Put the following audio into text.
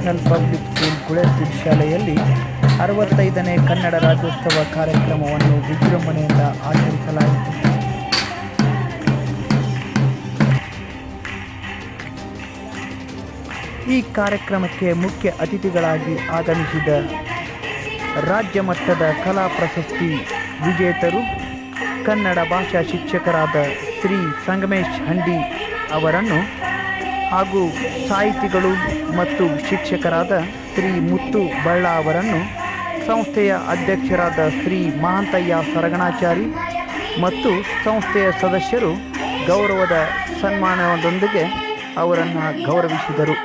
National public school ಗುಳೆಸ್ಪೀಡ್ ಶಾಲೆಯಲ್ಲಿ 65ನೇ ಕನ್ನಡ ರಾಜ್ಯೋತ್ಸವ ಕಾರ್ಯಕ್ರಮವನ್ನು ವಿಜೃಂಭಣೆಯಿಂದ ಆಚರಿಸಲಾಯಿತು. ಈ ಕಾರ್ಯಕ್ರಮಕ್ಕೆ ಮುಖ್ಯ ಅತಿಥಿಗಳಾಗಿ ಆಗಮಿಸಿದ ರಾಜ್ಯ ಮಟ್ಟದ ಕಲಾ ಪ್ರಶಸ್ತಿ ವಿಜೇತರು ಕನ್ನಡ ಭಾಷಾ ಶಿಕ್ಷಕರಾದ ಶ್ರೀ ಸಂಗಮೇಶ್ ಹಂಡಿ ಅವರನ್ನು ಹಾಗೂ ಸಾಹಿತಿಗಳು ಮತ್ತು ಶಿಕ್ಷಕರಾದ ಶ್ರೀ ಮುತ್ತು ಬಳ್ಳ ಅವರನ್ನು ಸಂಸ್ಥೆಯ ಅಧ್ಯಕ್ಷರಾದ ಶ್ರೀ ಮಹಾಂತಯ್ಯ ಸರಗಣಾಚಾರಿ ಮತ್ತು ಸಂಸ್ಥೆಯ ಸದಸ್ಯರು ಗೌರವದ ಸನ್ಮಾನದೊಂದಿಗೆ ಅವರನ್ನು ಗೌರವಿಸಿದರು.